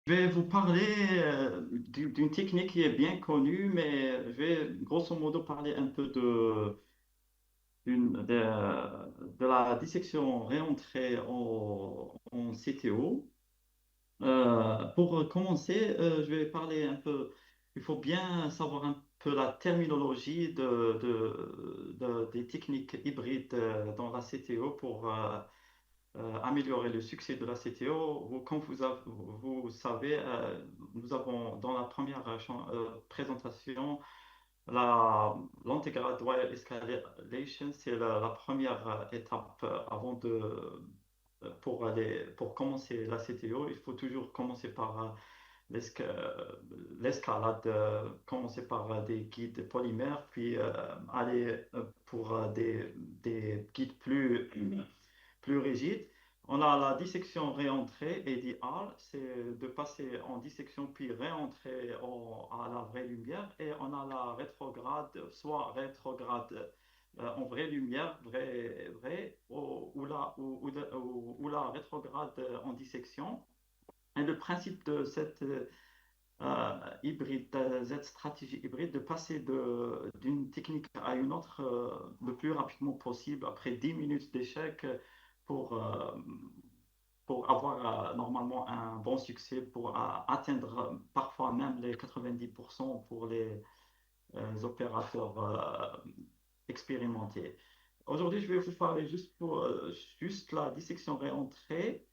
Je vais vous parler d'une technique qui est bien connue, mais je vais grosso modo parler un peu de la dissection réentrée en CTO. Pour commencer, je vais parler un peu, il faut bien savoir un peu la terminologie des techniques hybrides dans la CTO pour améliorer le succès de la CTO. Comme vous savez, nous avons dans la première présentation l'integrate wire escalation, c'est la première étape avant pour commencer la CTO. Il faut toujours commencer par l'escalade, commencer par des guides polymères, puis aller pour des guides plus rigide. On a la dissection réentrée, ADR, c'est de passer en dissection puis réentrer à la vraie lumière. Et on a la rétrograde, soit rétrograde en vraie lumière, vrai, ou la rétrograde en dissection. Et le principe de cette hybride, cette stratégie hybride, de passer d'une technique à une autre le plus rapidement possible, après 10 minutes d'échec, pour, euh, pour avoir normalement un bon succès, pour atteindre parfois même les 90% pour les opérateurs expérimentés. Aujourd'hui, je vais vous parler juste la dissection réentrée.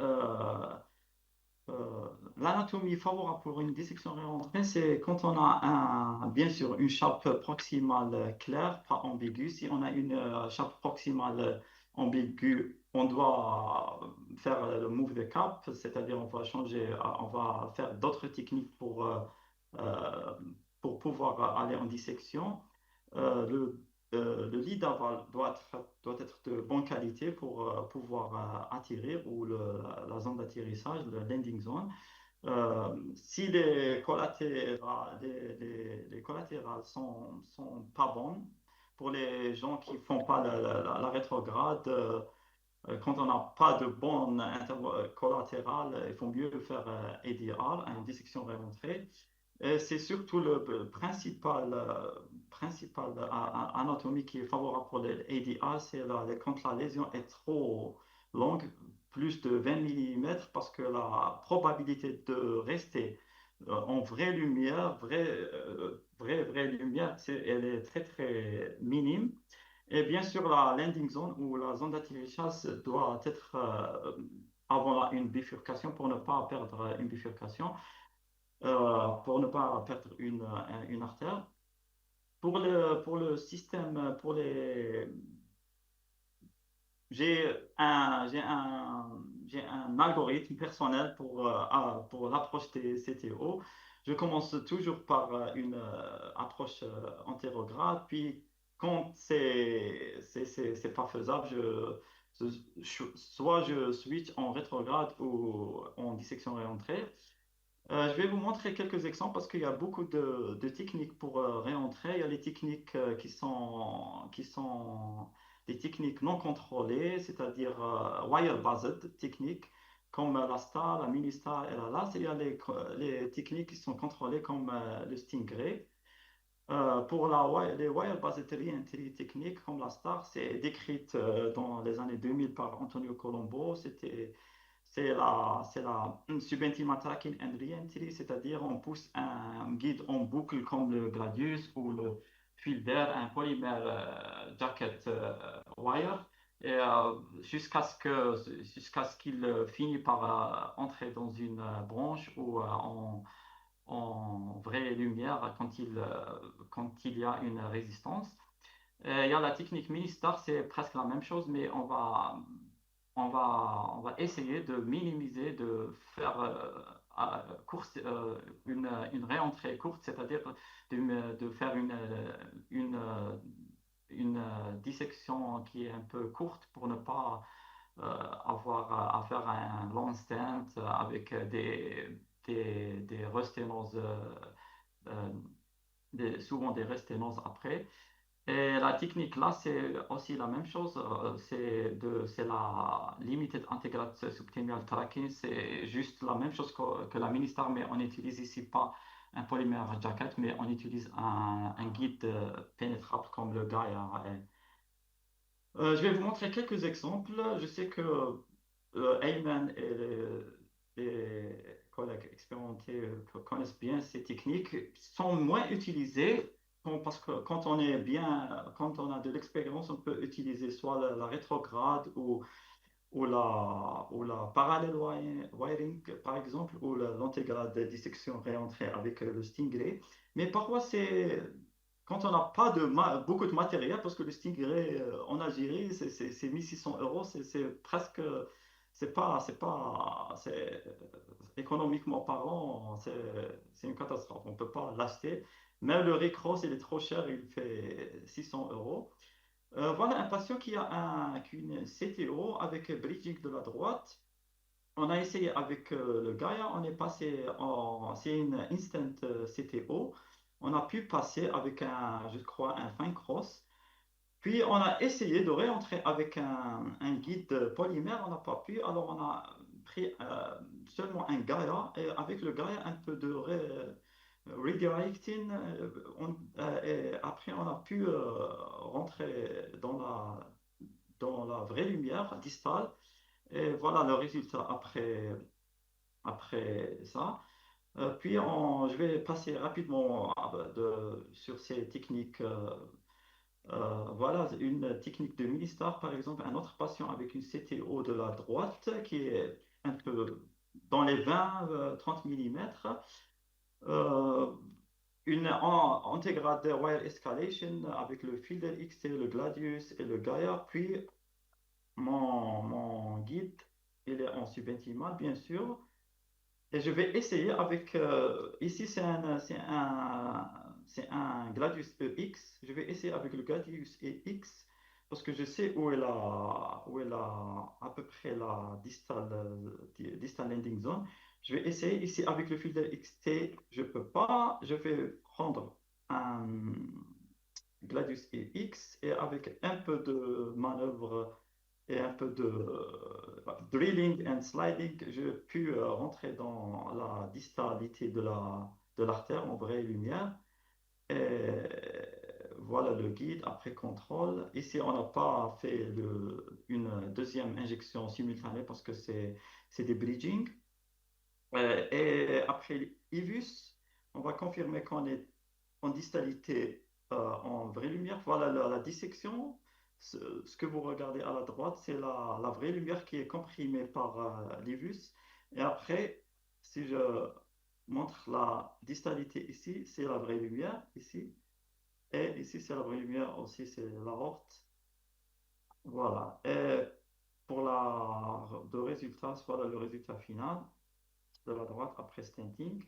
Euh, L'anatomie favorable pour une dissection réentrée, c'est quand on a bien sûr une chape proximale claire, pas ambiguë. Si on a une chape proximale ambiguë, on doit faire le move de cap, c'est-à-dire on va changer, on va faire d'autres techniques euh, pour pouvoir aller en dissection. Le lead aval doit être de bonne qualité pour pouvoir atterrir ou la zone d'atterrissage, le landing zone. Si les collatérales sont pas bonnes, pour les gens qui font pas la rétrograde, quand on n'a pas de bonne collatérale, il faut mieux faire ADR, une dissection réentrée. Et c'est surtout le principal anatomie qui est favorable pour les ADR, c'est quand la lésion est trop longue, plus de 20 millimètres, parce que la probabilité de rester en vraie lumière, vraie lumière, elle est très très minime. Et bien sûr, la landing zone ou la zone d'atterrissage doit être avoir une bifurcation pour ne pas perdre une bifurcation, pour ne pas perdre une artère. Pour le système, j'ai un algorithme personnel pour l'approche des CTO. Je commence toujours par une approche antérograde, puis quand c'est pas faisable, soit je switch en rétrograde ou en dissection réentrée. Je vais vous montrer quelques exemples parce qu'il y a beaucoup de techniques pour réentrer. Il y a les techniques qui sont des techniques non contrôlées, c'est-à-dire wire-based techniques comme la star, la mini-star et la LAS. Il y a les techniques qui sont contrôlées comme le Stingray. Pour les wire-based re-entry techniques comme la star, c'est décrite dans les années 2000 par Antonio Colombo. C'est la Subentime Attacking and Reentry, c'est-à-dire on pousse un guide en boucle comme le Gladius ou le fil d'air, un polymère jacket wire, et jusqu'à ce qu'il finisse par entrer dans une branche ou en vraie lumière quand il y a une résistance. Il y a la technique mini-star, c'est presque la même chose, mais on va essayer de minimiser, de faire une réentrée courte, c'est-à-dire de faire une, une dissection qui est un peu courte pour ne pas avoir à faire un long stand avec des resténoses, euh, souvent des resténoses après. Et la technique là, c'est aussi la même chose. C'est la Limited Integrated Subtennial Tracking. C'est juste la même chose que la mini-star, mais on utilise ici pas un polymère jacket, mais on utilise un guide pénétrable comme le Gaia. Je vais vous montrer quelques exemples. Je sais que Ayman et les collègues expérimentés connaissent bien ces techniques, sont moins utilisées parce que quand on a de l'expérience, on peut utiliser soit la rétrograde ou la parallel wiring, par exemple, ou l'intégrale de dissection réentrée avec le Stingray. Mais parfois, quand on n'a pas beaucoup de matériel, parce que le Stingray en Algérie, c'est 1 600 euros, c'est presque, économiquement parlant, c'est une catastrophe. On ne peut pas l'acheter. Même le Rick Ross, il est trop cher, il fait 600 euros. Voilà un patient qui a une CTO avec bridging de la droite. On a essayé avec le Gaia, on est passé c'est une instant CTO. On a pu passer avec je crois, un fin cross. Puis on a essayé de réentrer avec un guide polymère, on n'a pas pu. Alors on a pris seulement un Gaia et avec le Gaia un peu de redirecting. Et après on a pu rentrer dans la vraie lumière distale. Et voilà le résultat après ça. Je vais passer rapidement sur ces techniques. Voilà une technique de mini-star, par exemple, un autre patient avec une CTO de la droite qui est un peu dans les 20-30 mm. Euh, une intégrale de wire escalation avec le Fielder XT, le Gladius et le Gaia. Puis mon guide, il est en subintimal, bien sûr. Et je vais essayer avec. Ici, c'est un Gladius EX. Je vais essayer avec le Gladius EX parce que je sais où est à peu près la distal landing zone. Je vais essayer ici avec le filtre XT. Je peux pas. Je vais prendre un Gladius EX et avec un peu de manœuvre et un peu de drilling and sliding, j'ai pu rentrer dans la distalité de l'artère en vraie lumière. Et voilà le guide après contrôle. Ici, on n'a pas fait une deuxième injection simultanée parce que c'est des bridging. Et après IVUS, on va confirmer qu'on est en distalité en vraie lumière. Voilà la dissection. Ce que vous regardez à la droite, c'est la vraie lumière qui est comprimée par l'IVUS. Et après, si je montre la distalité ici, c'est la vraie lumière ici. Et ici, c'est la vraie lumière aussi, c'est l'aorte. Voilà. Et pour le résultat, voilà le résultat final de la droite après stenting.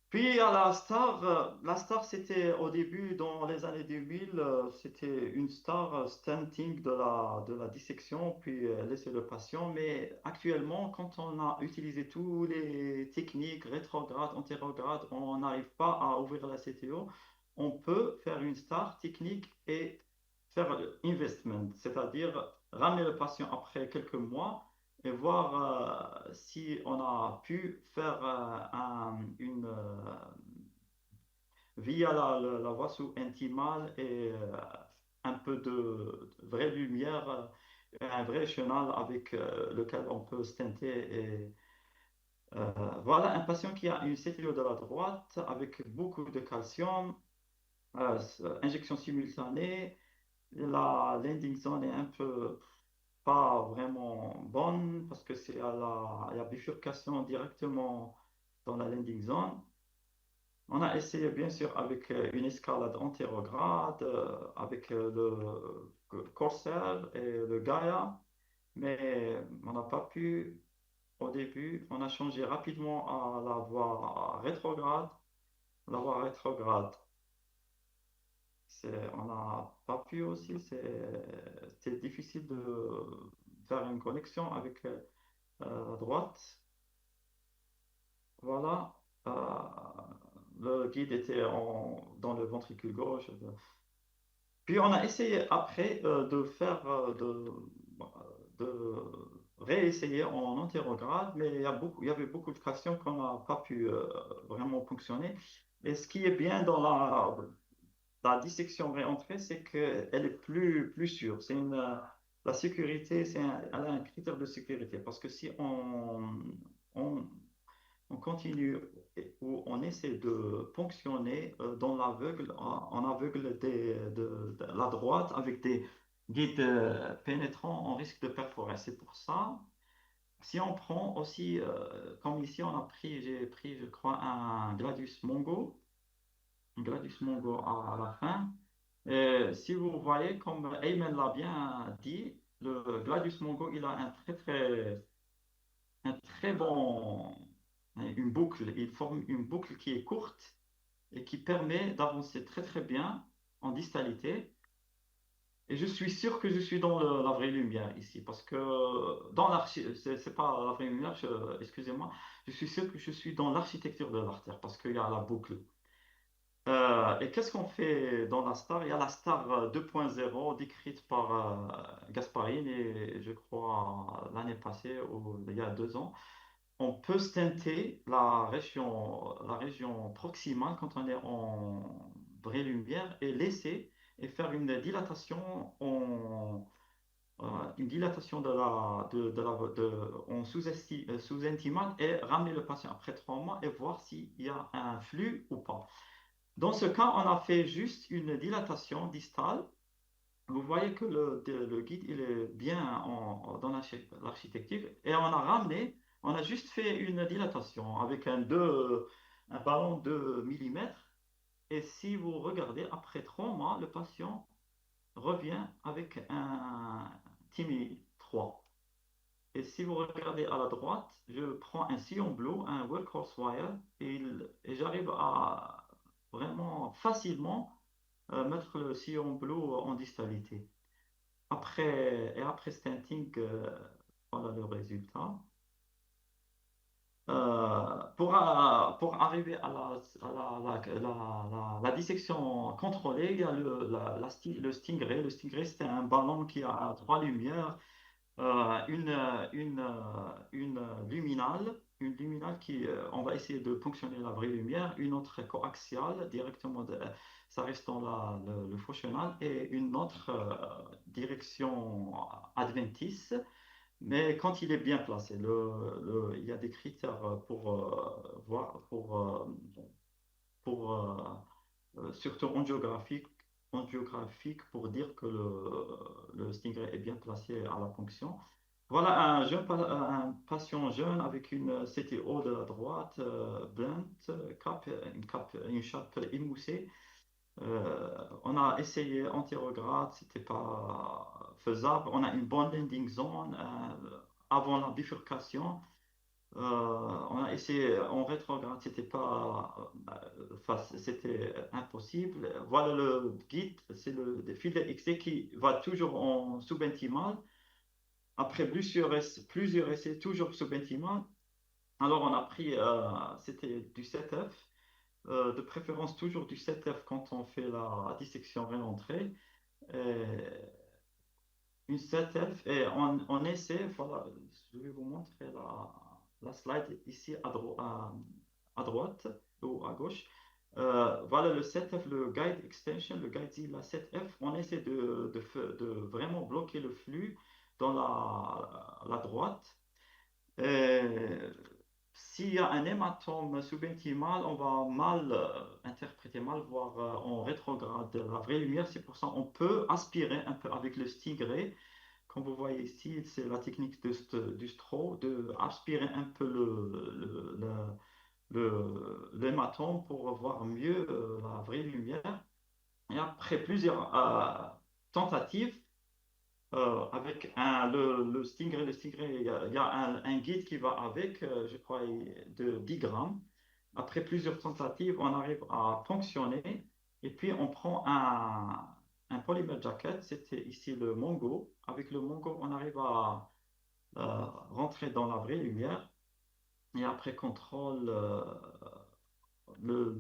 Puis à la star c'était au début, dans les années 2000, c'était une star stenting de la dissection, puis laisser le patient. Mais actuellement, quand on a utilisé toutes les techniques rétrogrades, antérogrades, on n'arrive pas à ouvrir la CTO, on peut faire une star technique et faire investment, c'est-à-dire ramener le patient après quelques mois et voir si on a pu faire via la voie sous-intimale et un peu de vraie lumière, un vrai chenal avec lequel on peut stenter. Voilà un patient qui a une CTO de la droite avec beaucoup de calcium, injection simultanée. La landing zone est un peu pas vraiment bonne parce que il y a bifurcation directement dans la landing zone. On a essayé bien sûr avec une escalade antérograde, avec le Corsair et le Gaia, mais on n'a pas pu au début. On a changé rapidement à la voie rétrograde. La voie rétrograde, on n'a pas pu aussi, c'est difficile de faire une connexion avec la droite. Voilà. le guide était dans le ventricule gauche. Puis on a essayé après de réessayer en antérograde, mais il y avait beaucoup de questions qu'on n'a pas pu vraiment fonctionner. Et ce qui est bien dans la dissection réentrée, c'est qu'elle est plus sûre. La sécurité, elle a un critère de sécurité. Parce que si on, on continue ou on essaie de fonctionner dans l'aveugle, en aveugle de la droite avec des guides pénétrants, on risque de perforer. C'est pour ça, si on prend aussi, comme ici, j'ai pris, je crois, un Gladius Mongo à la fin. Et si vous voyez, comme Ayman l'a bien dit, le Gladius Mongo, il a un très bon, une boucle. Il forme une boucle qui est courte et qui permet d'avancer très bien en distalité. Et je suis sûr que je suis dans la vraie lumière ici, parce que dans c'est pas la vraie lumière, excusez-moi, je suis sûr que je suis dans l'architecture de l'artère, parce qu'il y a la boucle. Et qu'est-ce qu'on fait dans la star? Il y a la star 2.0 décrite par Gasparini, et je crois l'année passée, ou il y a 2 ans. On peut stenter la région proximale quand on est en vraie lumière et laisser et faire une dilatation une dilatation en sous-intimal et ramener le patient après 3 mois et voir s'il y a un flux ou pas. Dans ce cas, on a fait juste une dilatation distale. Vous voyez que le guide, il est bien dans l'architecture. Et on a juste fait une dilatation avec un ballon de millimètres. Et si vous regardez, après 3 mois, le patient revient avec un Timi 3. Et si vous regardez à la droite, je prends un sillon bleu, un workhorse wire, et j'arrive à vraiment facilement mettre le sillon bleu en distalité. Après stenting, voilà le résultat. Pour arriver à la dissection contrôlée, il y a le Stingray. Le Stingray, c'est un ballon qui a 3 lumières, une luminale qui, on va essayer de fonctionner la vraie lumière, une autre coaxiale directement, ça reste dans le fonctionnal, et une autre direction adventice, mais quand il est bien placé. Il y a des critères pour voir, surtout angiographique pour dire que le Stingray est bien placé à la fonction. Voilà un patient jeune avec une CTO de la droite, blunt, une chape émoussée. On a essayé antérograde, c'était pas faisable. On a une bonne landing zone avant la bifurcation. On a essayé en rétrograde, c'était impossible. Voilà le guide, c'est le fil XT qui va toujours en subintimal. Après plusieurs essais, toujours subintimal. Alors on a pris, c'était du 7F, de préférence toujours du 7F quand on fait la dissection réentrée. Une 7F et on essaie, voilà, je vais vous montrer la slide ici à droite ou à gauche. Voilà le 7F, le guide extension, le guide dit la 7F. On essaie de vraiment bloquer le flux dans la droite. Euh, S'il y a un hématome subintimal, on va mal interpréter, mal voir en rétrograde la vraie lumière. C'est pour ça qu'on peut aspirer un peu avec le Stingray. Comme vous voyez ici, c'est la technique du straw, de aspirer un peu l'hématome pour voir mieux la vraie lumière. Et après plusieurs tentatives, avec le Stingray, il y a un guide qui va avec, je crois, de 10 grammes. Après plusieurs tentatives, on arrive à fonctionner. Et puis, on prend un polymer jacket, c'était ici le Mongo. Avec le Mongo, on arrive à rentrer dans la vraie lumière. Et après contrôle le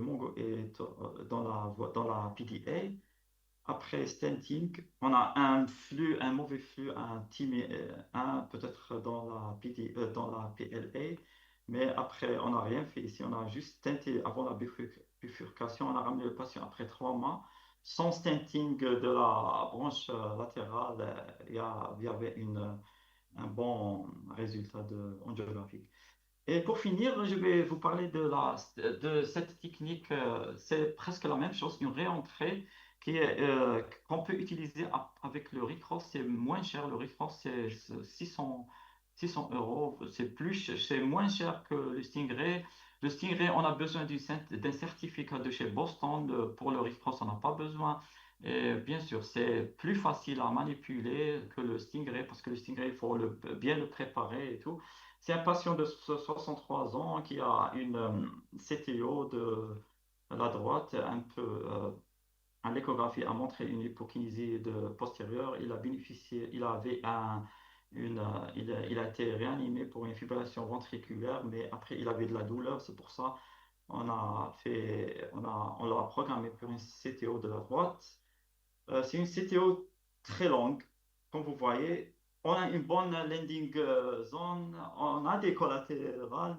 Mongo est dans la PDA. Après stenting, on a un flux, un mauvais flux, un peut-être dans la dans la PLA, mais après, on n'a rien fait ici. On a juste stenté avant la bifurcation. On a ramené le patient après 3 mois. Sans stenting de la branche latérale, il y avait un bon résultat angiographique. Et pour finir, je vais vous parler de cette technique. C'est presque la même chose, une réentrée qu'on peut utiliser avec le Recross. C'est moins cher. Le Recross, c'est 600 euros. C'est moins cher que le Stingray. Le Stingray, on a besoin d'un certificat de chez Boston. Pour le Recross, on n'a pas besoin. Et bien sûr, c'est plus facile à manipuler que le Stingray parce que le Stingray, il faut bien le préparer et tout. C'est un patient de 63 ans qui a une CTO de la droite, l'échographie a montré une hypokinésie postérieure. Il a bénéficié, il avait il a été réanimé pour une fibrillation ventriculaire, mais après il avait de la douleur. C'est pour ça on l'a programmé pour une CTO de la droite. C'est une CTO très longue, comme vous voyez. On a une bonne landing zone, on a des collatérales,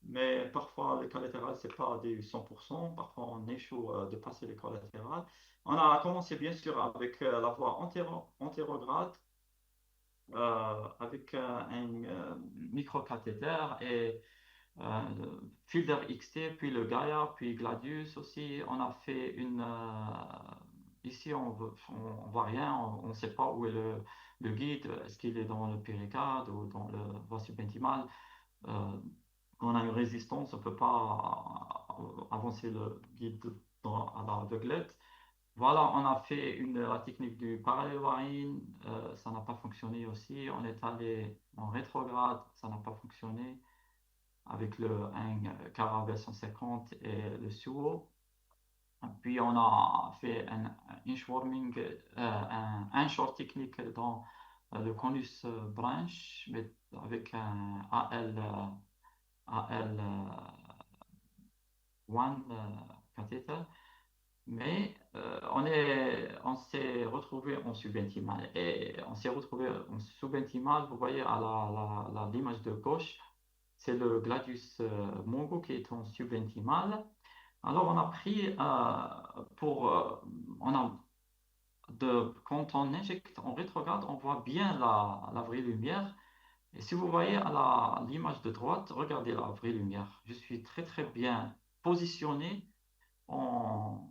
mais parfois les collatérales, c'est pas des 100%. Parfois, on échoue de passer les collatérales. On a commencé bien sûr avec la voie antérograde, avec un microcathéter et euh, Fielder XT, puis le Gaia, puis Gladius aussi. On a fait ici, on voit rien, on ne sait pas où est le guide. Est-ce qu'il est dans le péricarde ou dans le voie subintimale? Euh, Quand on a une résistance, on ne peut pas avancer le guide à l'aveuglette. Voilà, on a fait la technique du parallel wiring, ça n'a pas fonctionné aussi. On est allé en rétrograde, ça n'a pas fonctionné avec un Caravelle 150 et le Suo. Puis on a fait un inchworming, un short technique dans le conus branch, mais avec un AL1 cathéter. Mais on s'est retrouvé en subintimal. Et on s'est retrouvé en subintimal, vous voyez à l'image de gauche, c'est le Gladius Mongo qui est en subintimal. Alors on a pris on a quand on injecte en rétrograde, on voit bien la vraie lumière. Et si vous voyez à l'image de droite, regardez la vraie lumière. Je suis très très bien positionné en,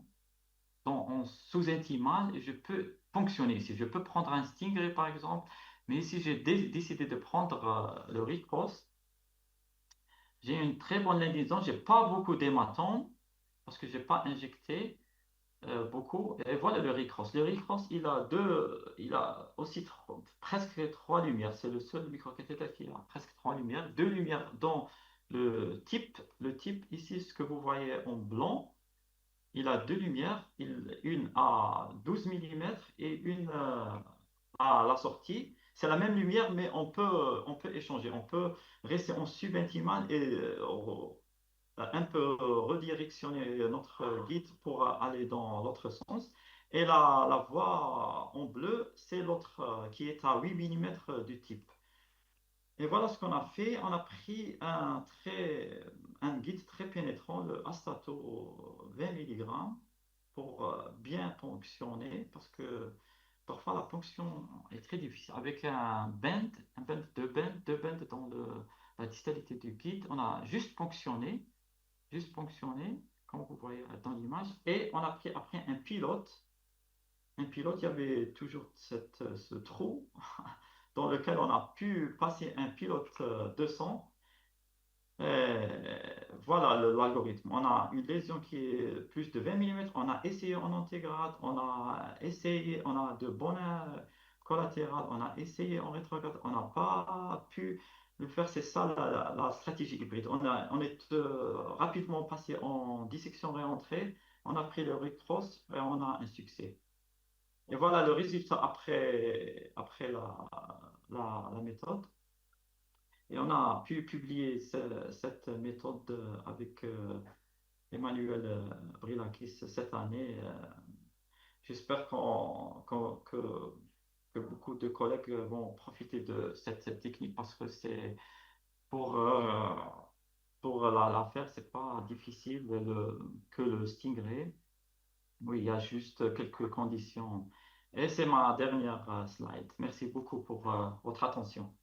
en sous-intimal et je peux fonctionner ici. Je peux prendre un Stingray par exemple, mais ici j'ai décidé de prendre le Recross. J'ai une très bonne liaison, j'ai pas beaucoup d'hématomes parce que j'ai pas injecté beaucoup. Et voilà le Recross. Le Recross, il a aussi presque 3 lumières. C'est le seul microcathéter qui a presque 3 lumières. 2 lumières dans le type ici, ce que vous voyez en blanc. Il a 2 lumières, une à 12 millimètres et une à la sortie. C'est la même lumière, mais on peut échanger. On peut rester en subintimal et un peu redirectionner notre guide pour aller dans l'autre sens. Et la voie en bleu, c'est l'autre qui est à 8 millimètres du type. Et voilà ce qu'on a fait. On a pris un guide très pénétrant, le Astato 20 milligrammes pour bien ponctionner parce que parfois la ponction est très difficile. Avec deux bends dans la distalité du guide, on a juste ponctionné, comme vous voyez dans l'image, et on a pris après un pilote. Un pilote, il y avait toujours ce trou dans lequel on a pu passer un pilote de sang. Voilà l'algorithme. On a une lésion qui est plus de 20 millimètres. On a essayé en antégrade, on a de bonnes collatérales, on a essayé en rétrograde, on n'a pas pu le faire. C'est ça la stratégie hybride. On est rapidement passé en dissection réentrée, on a pris le recross et on a un succès. Et voilà le résultat après la méthode. Et on a pu publier cette méthode avec Emmanuel Brilakis cette année. J'espère que beaucoup de collègues vont profiter de cette technique parce que c'est pour, euh, pour la faire, c'est pas difficile que le Stingray. Oui, il y a juste quelques conditions. Et c'est ma dernière slide. Merci beaucoup pour votre attention.